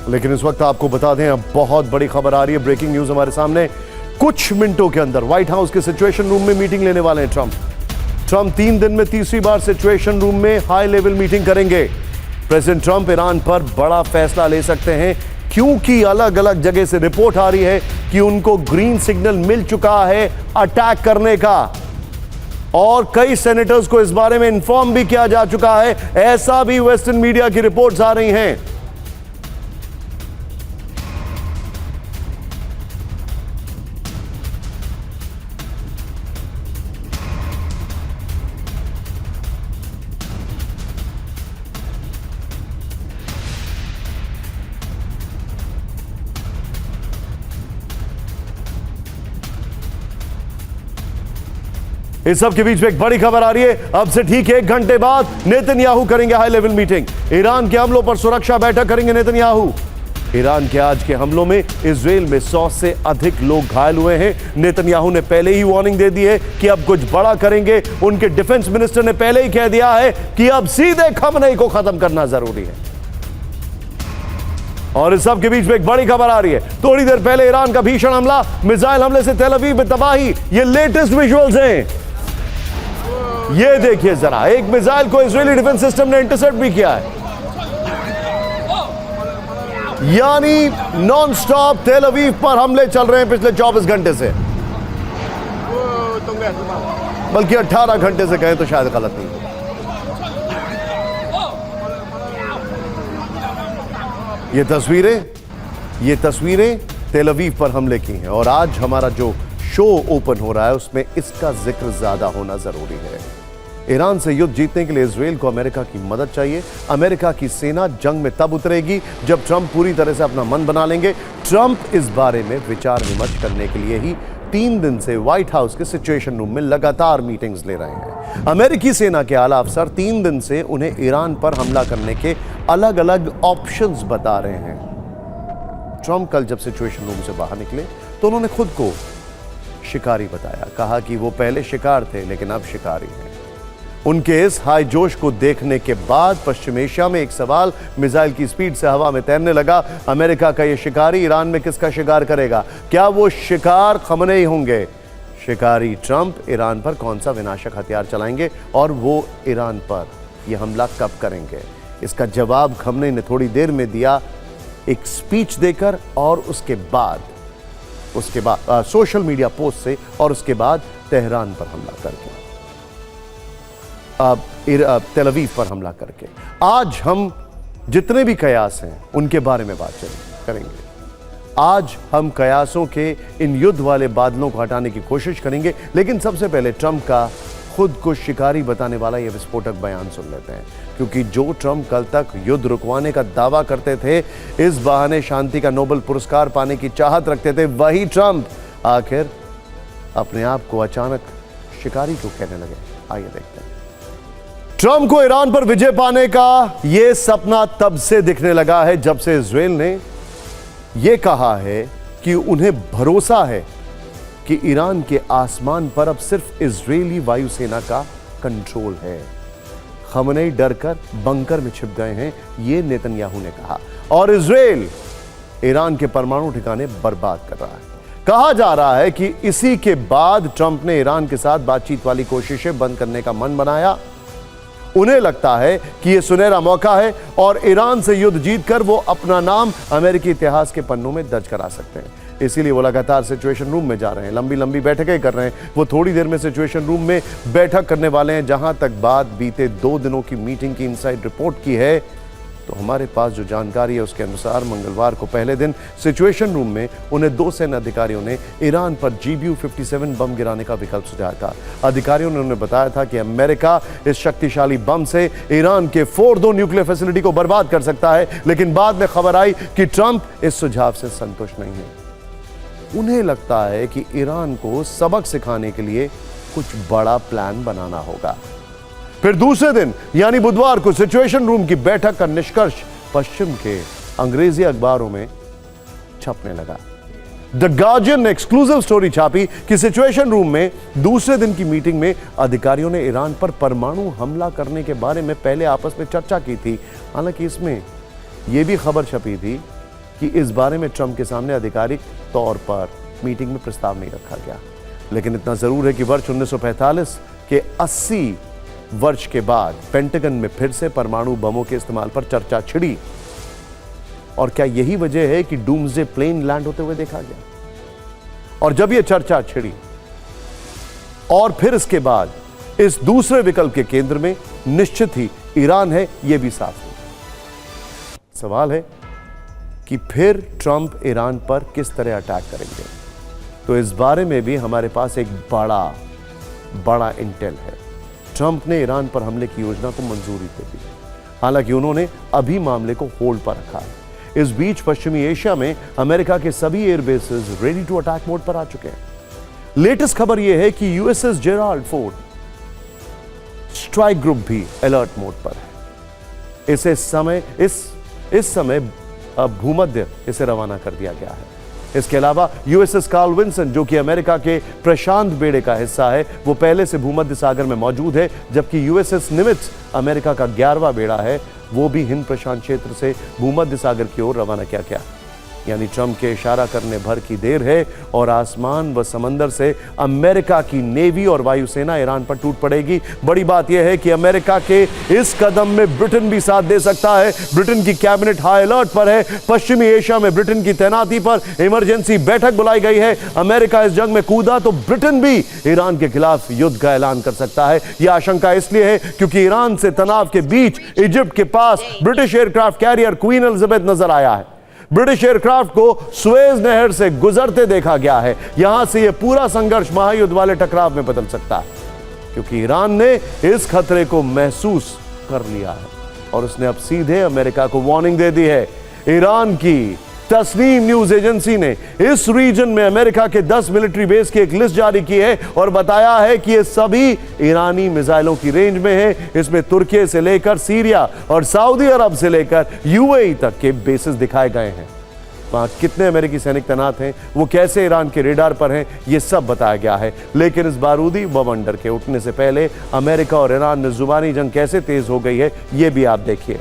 लेकिन इस वक्त आपको बता दें, अब बहुत बड़ी खबर आ रही है, ब्रेकिंग न्यूज हमारे सामने। कुछ मिनटों के अंदर व्हाइट हाउस के सिचुएशन रूम में मीटिंग लेने वाले हैं ट्रंप 3 दिन में तीसरी बार सिचुएशन रूम में हाई लेवल मीटिंग करेंगे। प्रेसिडेंट ट्रंप ईरान पर बड़ा फैसला ले सकते हैं, क्योंकि अलग अलग जगह से रिपोर्ट आ रही है कि उनको ग्रीन सिग्नल मिल चुका है अटैक करने का, और कई सेनेटर्स को इस बारे में इन्फॉर्म भी किया जा चुका है। ऐसा भी वेस्टर्न मीडिया की रिपोर्ट्स आ रही हैं। इस सब के बीच में एक बड़ी खबर आ रही है। अब से ठीक 1 घंटे बाद नेतन्याहू करेंगे हाई लेवल मीटिंग। ईरान के हमलों पर सुरक्षा बैठक करेंगे नेतन्याहू। ईरान के आज के हमलों में इजराइल में 100 से अधिक लोग घायल हुए हैं। नेतन्याहू ने पहले ही वार्निंग दे दी है कि अब कुछ बड़ा करेंगे। उनके डिफेंस मिनिस्टर ने पहले ही कह दिया है कि अब सीधे खमनेई को खत्म करना जरूरी है। और इस सब के बीच में एक बड़ी खबर आ रही है। थोड़ी देर पहले ईरान का भीषण हमला, मिसाइल हमले से तेल अवीव में तबाही। ये लेटेस्ट विजुअल्स हैं। ये देखिए जरा, एक मिसाइल को इजरायली डिफेंस सिस्टम ने इंटरसेप्ट भी किया है। यानी नॉन स्टॉप तेल अवीव पर हमले चल रहे हैं पिछले 24 घंटे से, बल्कि 18 घंटे से कहें तो शायद गलत नहीं। ये तस्वीरें तेल अवीव पर हमले की हैं, और आज हमारा जो शो ओपन हो रहा है उसमें इसका जिक्र ज्यादा होना जरूरी है। ईरान से युद्ध जीतने के लिए इजराइल को अमेरिका की मदद चाहिए। अमेरिका की सेना जंग में तब उतरेगी जब ट्रंप पूरी तरह से अपना मन बना लेंगे। ट्रंप इस बारे में विचार विमर्श करने के लिए ही 3 दिन से व्हाइट हाउस के सिचुएशन रूम में लगातार मीटिंग्स ले रहे हैं। अमेरिकी सेना के आला अफसर 3 दिन से उन्हें ईरान पर हमला करने के अलग अलग ऑप्शंस बता रहे हैं। ट्रंप कल जब सिचुएशन रूम से बाहर निकले तो उन्होंने खुद को शिकारी बताया, कहा कि वो पहले शिकार थे लेकिन अब शिकारी हैं। उनके इस हाई जोश को देखने के बाद पश्चिम एशिया में एक सवाल मिसाइल की स्पीड से हवा में तैरने लगा। अमेरिका का ये शिकारी ईरान में किसका शिकार करेगा? क्या वो शिकार खमनेई होंगे? शिकारी ट्रंप ईरान पर कौन सा विनाशक हथियार चलाएंगे और वो ईरान पर यह हमला कब करेंगे? इसका जवाब खमनेई ने थोड़ी देर में दिया, एक स्पीच देकर, और उसके बाद सोशल मीडिया पोस्ट से, और उसके बाद तेहरान पर हमला करके, तेल अवीव पर हमला करके। आज हम जितने भी कयास हैं उनके बारे में बात करेंगे। आज हम कयासों के इन युद्ध वाले बादलों को हटाने की कोशिश करेंगे, लेकिन सबसे पहले ट्रंप का खुद को शिकारी बताने वाला यह विस्फोटक बयान सुन लेते हैं। क्योंकि जो ट्रंप कल तक युद्ध रुकवाने का दावा करते थे, इस बहाने शांति का नोबेल पुरस्कार पाने की चाहत रखते थे, वही ट्रंप आखिर अपने आप को अचानक शिकारी क्यों कहने लगे? आइए देखते हैं। ट्रंप को ईरान पर विजय पाने का यह सपना तब से दिखने लगा है जब से इजराइल ने यह कहा है कि उन्हें भरोसा है कि ईरान के आसमान पर अब सिर्फ इजरायली वायुसेना का कंट्रोल है। खमनेई डरकर बंकर में छिप गए हैं, यह नेतन्याहू ने कहा, और इजराइल ईरान के परमाणु ठिकाने बर्बाद कर रहा है। कहा जा रहा है कि इसी के बाद ट्रंप ने ईरान के साथ बातचीत वाली कोशिशें बंद करने का मन बनाया। उन्हें लगता है कि यह सुनहरा मौका है और ईरान से युद्ध जीतकर वो अपना नाम अमेरिकी इतिहास के पन्नों में दर्ज करा सकते हैं। इसीलिए वो लगातार सिचुएशन रूम में जा रहे हैं, लंबी लंबी बैठकें कर रहे हैं। वो थोड़ी देर में सिचुएशन रूम में बैठक करने वाले हैं। जहां तक बात बीते 2 दिनों की मीटिंग की इनसाइड रिपोर्ट की है, तो हमारे पास जो जानकारी है उसके अनुसार मंगलवार को पहले दिन सिचुएशन रूम में उन्हें 2 सैन्य अधिकारियों ने ईरान पर GBU-57 बम गिराने का विकल्प सुझाया था। अधिकारियों ने उन्हें बताया था कि अमेरिका इस शक्तिशाली बम से ईरान के फोर्डो न्यूक्लियर फैसिलिटी को बर्बाद कर सकता है, लेकिन बाद में खबर आई कि ट्रंप इस सुझाव से संतुष्ट नहीं है। उन्हें लगता है कि ईरान को सबक सिखाने के लिए कुछ बड़ा प्लान बनाना होगा। फिर दूसरे दिन यानी बुधवार को सिचुएशन रूम की बैठक का निष्कर्ष पश्चिम के अंग्रेजी अखबारों में छपने लगा। द गार्जियन ने एक्सक्लूसिव स्टोरी छापी कि सिचुएशन रूम में दूसरे दिन की मीटिंग में अधिकारियों ने ईरान पर परमाणु हमला करने के बारे में पहले आपस में चर्चा की थी। हालांकि इसमें यह भी खबर छपी थी कि इस बारे में ट्रंप के सामने आधिकारिक तौर पर मीटिंग में प्रस्ताव नहीं रखा गया। लेकिन इतना जरूर है कि वर्ष 1945 के 80 वर्ष के बाद पेंटागन में फिर से परमाणु बमों के इस्तेमाल पर चर्चा छिड़ी। और क्या यही वजह है कि डूम्सडे प्लेन लैंड होते हुए देखा गया? और जब यह चर्चा छिड़ी और फिर इसके बाद इस दूसरे विकल्प के केंद्र में निश्चित ही ईरान है, यह भी साफ है। सवाल है कि फिर ट्रंप ईरान पर किस तरह अटैक करेंगे। तो इस बारे में भी हमारे पास एक बड़ा इंटेल है। ट्रंप ने ईरान पर हमले की योजना को मंजूरी दे दी, हालांकि उन्होंने अभी मामले को होल्ड पर रखा है। इस बीच पश्चिमी एशिया में अमेरिका के सभी airbases ready to attack mode पर आ चुके हैं। लेटेस्ट खबर यह है कि USS Gerald Ford strike group भी अलर्ट मोड पर है। इस समय भूमध्य इसे रवाना कर दिया गया है। इसके अलावा यूएसएस कार्ल विंसन, जो कि अमेरिका के प्रशांत बेड़े का हिस्सा है, वो पहले से भूमध्य सागर में मौजूद है, जबकि यूएसएस निमित्ज अमेरिका का 11वां बेड़ा है, वो भी हिंद प्रशांत क्षेत्र से भूमध्य सागर की ओर रवाना किया गया। यानी ट्रंप के इशारा करने भर की देर है और आसमान व समंदर से अमेरिका की नेवी और वायुसेना ईरान पर टूट पड़ेगी। बड़ी बात यह है कि अमेरिका के इस कदम में ब्रिटेन भी साथ दे सकता है। ब्रिटेन की कैबिनेट हाई अलर्ट पर है। पश्चिमी एशिया में ब्रिटेन की तैनाती पर इमरजेंसी बैठक बुलाई गई है। अमेरिका इस जंग में कूदा तो ब्रिटेन भी ईरान के खिलाफ युद्ध का ऐलान कर सकता है। यह आशंका इसलिए है क्योंकि ईरान से तनाव के बीच इजिप्ट के पास British aircraft carrier Queen Elizabeth नजर आया है। ब्रिटिश एयरक्राफ्ट को सुएज नहर से गुजरते देखा गया है। यहां से यह पूरा संघर्ष महायुद्ध वाले टकराव में बदल सकता है, क्योंकि ईरान ने इस खतरे को महसूस कर लिया है और उसने अब सीधे अमेरिका को वार्निंग दे दी है। ईरान की तस्नीम न्यूज एजेंसी ने इस रीजन में अमेरिका के 10 मिलिट्री बेस की एक लिस्ट जारी की है और बताया है कि ये सभी ईरानी मिसाइलों की रेंज में है। इसमें तुर्की से लेकर सीरिया और सऊदी अरब से लेकर यूएई तक के बेसेस दिखाए गए हैं। वहां कितने अमेरिकी सैनिक तैनात हैं, वो कैसे ईरान के रेडार पर हैं, ये सब बताया गया है। लेकिन इस बारूदी बवंडर के उठने से पहले अमेरिका और ईरान में जुबानी जंग कैसे तेज हो गई है, ये भी आप देखिए।